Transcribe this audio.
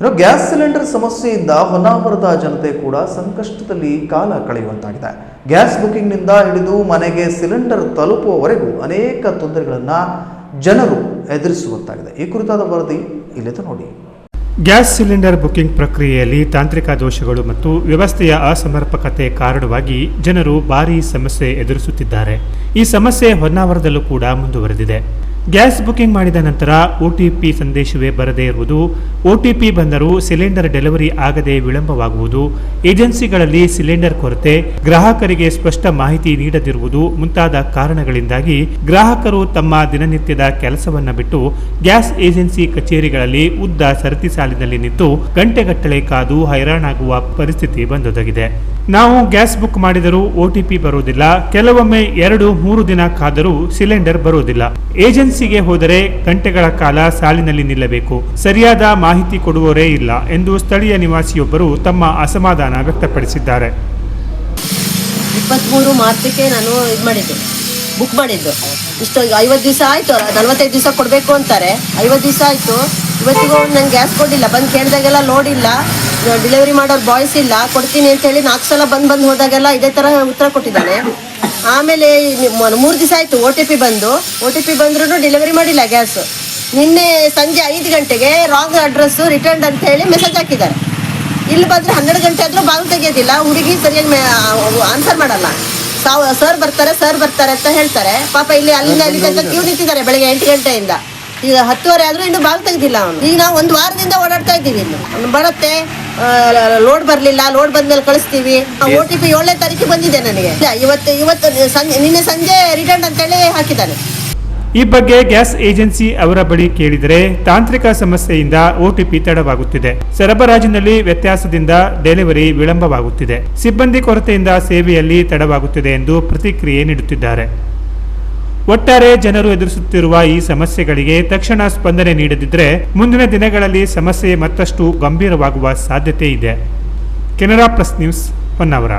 Gas cylinder ಸಮಸ್ಯೆಯಿಂದ ಹೊನ್ನಾವರದ ಜನತೆ ಕೂಡ ಸಂಕಷ್ಟದಲ್ಲಿ ಕಾಲ ಕಳೆಯುವಂತಾಗಿದೆ. ಗ್ಯಾಸ್ ಬುಕಿಂಗ್ನಿಂದ ಹಿಡಿದು ಮನೆಗೆ ಸಿಲಿಂಡರ್ ತಲುಪುವವರೆಗೂ ಅನೇಕ ತೊಂದರೆಗಳನ್ನು ಜನರು ಎದುರಿಸುವಂತಾಗಿದೆ. ಈ ಕುರಿತಾದ ವರದಿ ಇಲ್ಲಿದೆ ನೋಡಿ. ಗ್ಯಾಸ್ ಸಿಲಿಂಡರ್ ಬುಕಿಂಗ್ ಪ್ರಕ್ರಿಯೆಯಲ್ಲಿ ತಾಂತ್ರಿಕ ದೋಷಗಳು ಮತ್ತು ವ್ಯವಸ್ಥೆಯ ಅಸಮರ್ಪಕತೆ ಕಾರಣವಾಗಿ ಜನರು ಭಾರೀ ಸಮಸ್ಯೆ ಎದುರಿಸುತ್ತಿದ್ದಾರೆ. ಈ ಸಮಸ್ಯೆ ಹೊನ್ನಾವರದಲ್ಲೂ ಕೂಡ ಮುಂದುವರೆದಿದೆ. ಗ್ಯಾಸ್ ಬುಕಿಂಗ್ ಮಾಡಿದ ನಂತರ OTP ಸಂದೇಶವೇ ಬರದೇ ಇರುವುದು, OTP ಬಂದರೂ ಸಿಲಿಂಡರ್ ಡೆಲಿವರಿ ಆಗದೆ ವಿಳಂಬವಾಗುವುದು, ಏಜೆನ್ಸಿಗಳಲ್ಲಿ ಸಿಲಿಂಡರ್ ಕೊರತೆ, ಗ್ರಾಹಕರಿಗೆ ಸ್ಪಷ್ಟ ಮಾಹಿತಿ ನೀಡದಿರುವುದು ಮುಂತಾದ ಕಾರಣಗಳಿಂದಾಗಿ ಗ್ರಾಹಕರು ತಮ್ಮ ದಿನನಿತ್ಯದ ಕೆಲಸವನ್ನ ಬಿಟ್ಟು ಗ್ಯಾಸ್ ಏಜೆನ್ಸಿ ಕಚೇರಿಗಳಲ್ಲಿ ಉದ್ದ ಸರತಿ ಸಾಲಿನಲ್ಲಿ ನಿಂತು ಗಂಟೆಗಟ್ಟಲೆ ಕಾದು ಹೈರಾಣಾಗುವ ಪರಿಸ್ಥಿತಿ ಬಂದೊದಗಿದೆ. ನಾವು ಗ್ಯಾಸ್ ಬುಕ್ ಮಾಡಿದರೂ OTP ಬರುವುದಿಲ್ಲ. ಕೆಲವೊಮ್ಮೆ 2-3 ದಿನ ಕಾದರೂ ಸಿಲಿಂಡರ್ ಬರುವುದಿಲ್ಲ. ಏಜೆನ್ಸಿಗೆ ಹೋದರೆ ಗಂಟೆಗಳ ಕಾಲ ಸಾಲಿನಲ್ಲಿ ನಿಲ್ಲಬೇಕು. ಸರಿಯಾದ ಮಾಹಿತಿ ಕೊಡುವವರೇ ಇಲ್ಲ ಎಂದು ಸ್ಥಳೀಯ ನಿವಾಸಿಯೊಬ್ಬರು ತಮ್ಮ ಅಸಮಾಧಾನ ವ್ಯಕ್ತಪಡಿಸಿದ್ದಾರೆ. 23 ಮಾರ್ಚಿಗೆ ನಾನು ಬುಕ್ ಮಾಡಿದ್ದು. ಇಷ್ಟು 50 ದಿವಸ ಆಯಿತು, 45 ದಿವಸ ಕೊಡಬೇಕು ಅಂತಾರೆ. 50 ದಿವಸ ಆಯಿತು, ಇವತ್ತಿಗೂ ನಂಗೆ ಗ್ಯಾಸ್ ಕೊಟ್ಟಿಲ್ಲ. ಬಂದು ಕೇಳಿದಾಗೆಲ್ಲ ಲೋಡ್ ಇಲ್ಲ, ಡೆಲಿವರಿ ಮಾಡೋರು ಬಾಯ್ಸ್ ಇಲ್ಲ, ಕೊಡ್ತೀನಿ ಅಂತೇಳಿ 4 ಸಲ ಬಂದು ಹೋದಾಗೆಲ್ಲ ಇದೇ ಥರ ಉತ್ತರ ಕೊಟ್ಟಿದ್ದಾನೆ. ಆಮೇಲೆ 3 ದಿವಸ ಆಯಿತು OTP ಬಂದ್ರೂ ಡೆಲಿವರಿ ಮಾಡಿಲ್ಲ ಗ್ಯಾಸ್. ನಿನ್ನೆ ಸಂಜೆ 5 ಗಂಟೆಗೆ ರಾಂಗ್ ಅಡ್ರೆಸ್ಸು ರಿಟರ್ನ್ ಅಂತ ಹೇಳಿ ಮೆಸೇಜ್ ಹಾಕಿದ್ದಾರೆ. ಇಲ್ಲಿ ಬಂದರೆ 12 ಗಂಟೆ ಆದರೂ ಬಾಗಿಲು ತೆಗೆಯೋದಿಲ್ಲ, ಹುಡುಗಿ ಸರಿಯಾಗಿ ಆನ್ಸರ್ ಮಾಡಲ್ಲ. ಸರ್ ಬರ್ತಾರೆ ಅಂತ ಹೇಳ್ತಾರೆ. ಪಾಪ ಇಲ್ಲಿ ಅಲ್ಲಿಂದ ತನಕ ಕ್ಯೂ ನಿಂತಿದ್ದಾರೆ ಬೆಳಗ್ಗೆ 8 ಗಂಟೆಯಿಂದ. ಈಗ 10:30 ಆದರೂ ಇನ್ನೂ ಬಾಗಿಲು ತೆಗೆದಿಲ್ಲ ಅವನು. ಈಗ ನಾವು 1 ವಾರದಿಂದ ಓಡಾಡ್ತಾ ಇದ್ದೀವಿ. ಇನ್ನು ಬರುತ್ತೆ, ಲೋಡ್ ಬರಲಿಲ್ಲ, ಲೋಡ್ ಬಂದ್ಮೇಲೆ ಕಳಿಸ್ತೀವಿ. OTP 7ನೇ ತಾರೀಕು ಬಂದಿದೆ ನನಗೆ. ನಿನ್ನೆ ಸಂಜೆ ರಿಟರ್ನ್ ಅಂತೇಳಿ ಹಾಕಿದ್ದಾನೆ. ಈ ಬಗ್ಗೆ ಗ್ಯಾಸ್ ಏಜೆನ್ಸಿ ಅವರ ಬಳಿ ಕೇಳಿದರೆ ತಾಂತ್ರಿಕ ಸಮಸ್ಯೆಯಿಂದ OTP ತಡವಾಗುತ್ತಿದೆ, ಸರಬರಾಜಿನಲ್ಲಿ ವ್ಯತ್ಯಾಸದಿಂದ ಡೆಲಿವರಿ ವಿಳಂಬವಾಗುತ್ತಿದೆ, ಸಿಬ್ಬಂದಿ ಕೊರತೆಯಿಂದ ಸೇವೆಯಲ್ಲಿ ತಡವಾಗುತ್ತಿದೆ ಎಂದು ಪ್ರತಿಕ್ರಿಯೆ ನೀಡುತ್ತಿದ್ದಾರೆ. ಒಟ್ಟಾರೆ ಜನರು ಎದುರಿಸುತ್ತಿರುವ ಈ ಸಮಸ್ಯೆಗಳಿಗೆ ತಕ್ಷಣ ಸ್ಪಂದನೆ ನೀಡದಿದ್ದರೆ ಮುಂದಿನ ದಿನಗಳಲ್ಲಿ ಸಮಸ್ಯೆ ಮತ್ತಷ್ಟು ಗಂಭೀರವಾಗುವ ಸಾಧ್ಯತೆ ಇದೆ. Canara plus news, Honnavar.